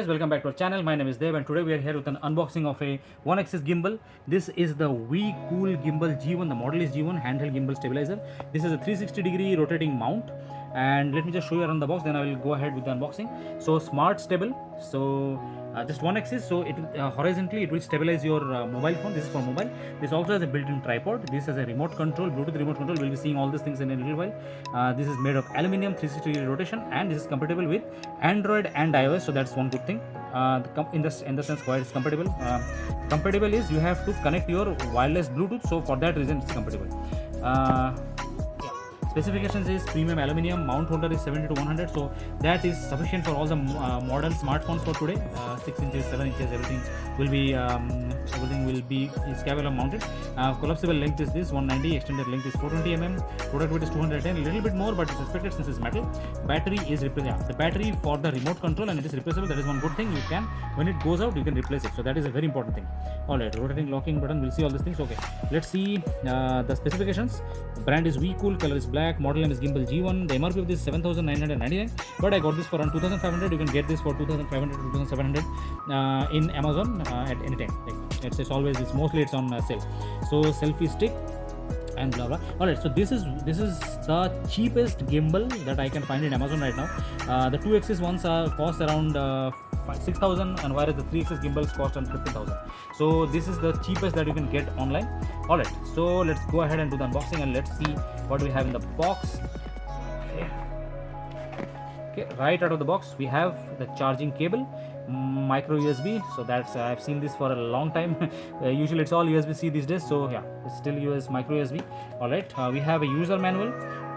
guys, welcome back to our channel. My name is Dev and today we are here with an unboxing of a one axis gimbal. This is the WeCool Gimbal G1. The model is G1 handheld gimbal stabilizer. This is a 360-degree rotating mount, and let me just show you around the box, then I will go ahead with the unboxing. So smart stable, so just one axis, so it horizontally it will stabilize your mobile phone. This is for mobile. This also has a built-in tripod. This has a remote control, Bluetooth remote control. We'll be seeing all these things in a little while. This is made of aluminium, 360-degree rotation, and this is compatible with Android and iOS, so that's one good thing. In the sense why it's compatible. Compatible is you have to connect your wireless Bluetooth, so for that reason it's compatible. Specifications is premium aluminium, mount holder is 70 to 100, so that is sufficient for all the modern smartphones for today. 6 inches, 7 inches, everything will be is capable of mounted. Collapsible length is this 190, extended length is 420 mm, product weight is 210, a little bit more, but it's expected since it's metal. Battery is the battery for the remote control, and it is replaceable. That is one good thing. You can, when it goes out, you can replace it, so that is a very important thing. Alright, rotating locking button, we'll see all these things. Okay, let's see the specifications. Brand is WeCool, color is black, model name is Gimbal G1. The MRP of this is 7,999, but I got this for around 2,500. You can get this for 2,500 to 2,700 in Amazon at any time. It's mostly it's on sale. So selfie stick and blah blah. Alright, so this is the cheapest gimbal that I can find in Amazon right now. The 2-axis ones cost around 6,000, and whereas the 3-axis gimbals cost around 15,000. So this is the cheapest that you can get online. Alright, so let's go ahead and do the unboxing and let's see what we have in the box. Okay, right out of the box we have the charging cable, micro USB. So that's I've seen this for a long time. Usually it's all USB-C these days, so yeah, it's still micro USB. Alright, we have a user manual.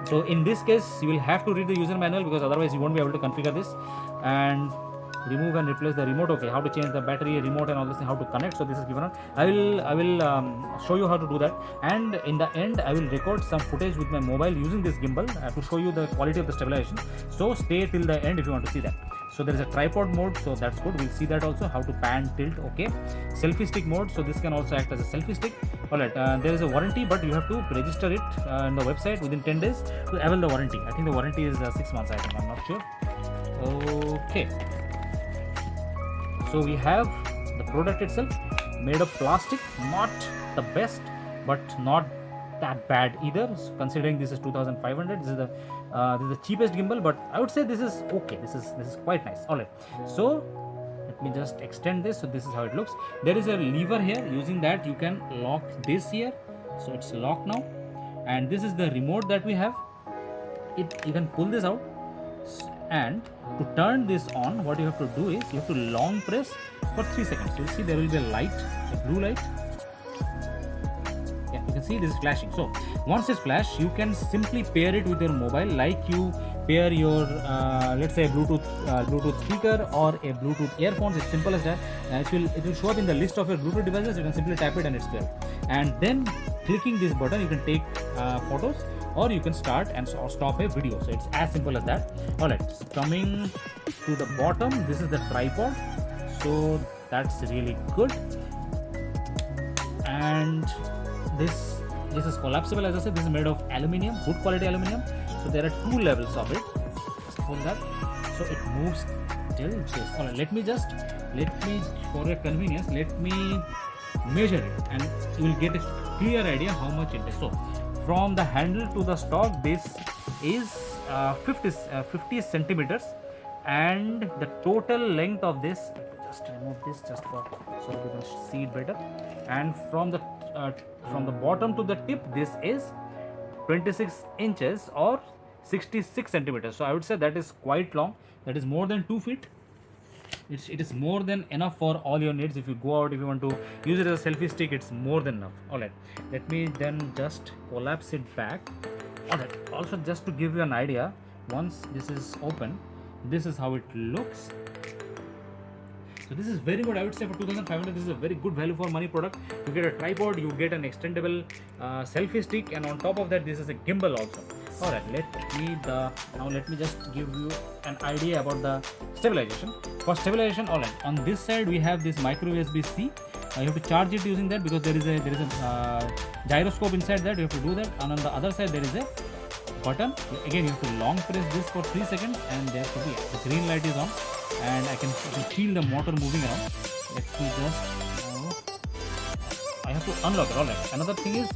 So in this case you will have to read the user manual, because otherwise you won't be able to configure this. And remove and replace the remote. Okay, how to change the battery, remote, and all this thing, how to connect. So this is given on. I will show you how to do that, and in the end I will record some footage with my mobile using this gimbal to show you the quality of the stabilization. So stay till the end if you want to see that. So there is a tripod mode, so that's good. We'll see that also, how to pan, tilt. Okay, selfie stick mode, so this can also act as a selfie stick. Alright, there is a warranty, but you have to register it on the website within 10 days to avail the warranty. I think the warranty is 6 months, I think, I'm not sure. Okay, so we have the product itself, made of plastic, not the best but not that bad either, so considering this is 2,500. This is the cheapest gimbal, but I would say this is okay. This is quite nice. Alright, so let me just extend this. So this is how it looks. There is a lever here. Using that you can lock this here, so it's locked now. And this is the remote that we have. You can pull this out, and to turn this on, what you have to do is you have to long press for 3 seconds. You'll see there will be a light, a blue light. Yeah, you can see this is flashing. So once it's flashed, you can simply pair it with your mobile, like you pair your let's say a Bluetooth speaker or a Bluetooth earphones. It's simple as that. It will show up in the list of your Bluetooth devices. You can simply tap it and it's paired. And then clicking this button, you can take photos, or you can start and stop a video. So it's as simple as that. Alright, coming to the bottom, this is the tripod, so that's really good. And this is collapsible. As I said, this is made of aluminium, good quality aluminium. So there are 2 levels of it. Just pull that, so it moves till this. Alright, let me for your convenience, let me measure it, and you will get a clear idea how much it is. So from the handle to the stock, this is 50 centimeters, and the total length of this, just remove this just for so you can see it better. And from the bottom to the tip, this is 26 inches or 66 centimeters. So I would say that is quite long. That is more than 2 feet. It is more than enough for all your needs. If you go out, if you want to use it as a selfie stick, it's more than enough. Alright, let me then just collapse it back. Alright, also just to give you an idea, once this is open, this is how it looks. So this is very good. I would say for 2,500, this is a very good value for money product. You get a tripod, you get an extendable selfie stick, and on top of that, this is a gimbal also. Alright, now let me just give you an idea about the stabilization. For stabilization, alright, on this side we have this micro USB-C. You have to charge it using that, because there is a gyroscope inside that. You have to do that. And on the other side there is a button. Again, you have to long press this for 3 seconds, and there should be the green light is on, and I can feel the motor moving around. Let me just I have to unlock it. Alright. Another thing is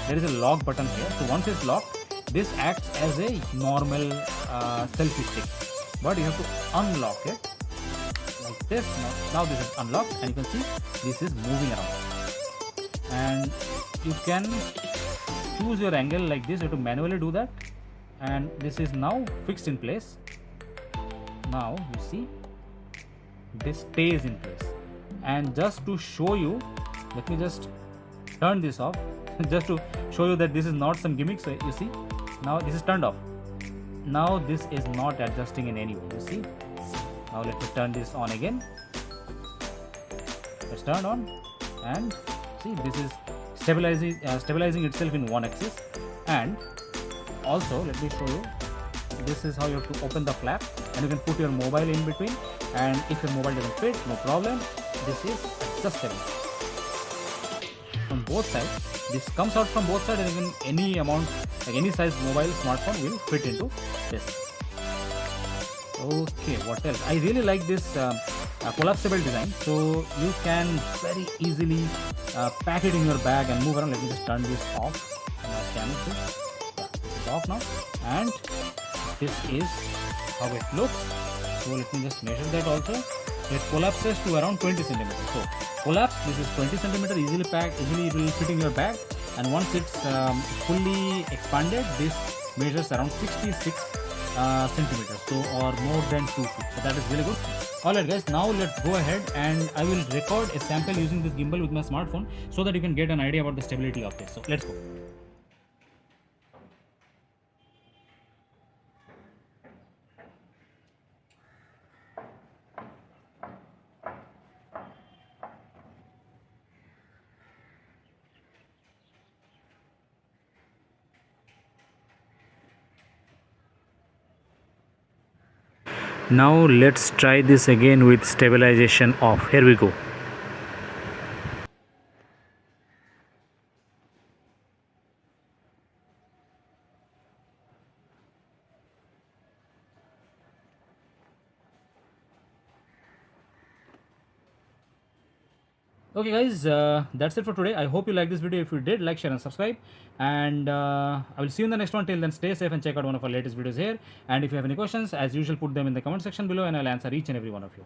there is a lock button here. So once it's locked, this acts as a normal selfie stick, but you have to unlock it like this. Now this is unlocked, and you can see this is moving around, and you can choose your angle like this. You have to manually do that, and this is now fixed in place. Now you see this stays in place, and just to show you, let me just turn this off just to show you that this is not some gimmick. So you see, now this is turned off. Now this is not adjusting in any way, you see. Now let me turn this on again. It's turned on, and see, this is stabilizing itself in one axis. And also let me show you, this is how you have to open the flap, and you can put your mobile in between, and if your mobile doesn't fit, no problem, this is adjustable from both sides. This comes out from both sides, and even any amount, like any size mobile smartphone will fit into this. Okay, what else? I really like this collapsible design, so you can very easily pack it in your bag and move around. Let me just turn this off. This is off now, and this is how it looks. So let me just measure that also. It collapses to around 20 centimeters. So collapse, this is 20 centimeters, easily packed, easily it will fit in your bag. And once it's fully expanded, this measures around 66 centimeters, so or more than 2 feet. So that is really good. Alright guys, now let's go ahead, and I will record a sample using this gimbal with my smartphone so that you can get an idea about the stability of this. So let's go. Now let's try this again with stabilization off. Here we go. Okay guys, that's it for today. I hope you like this video. If you did, like, share and subscribe, and I will see you in the next one. Till then, stay safe and check out one of our latest videos here. And if you have any questions, as usual, put them in the comment section below, and I'll answer each and every one of you.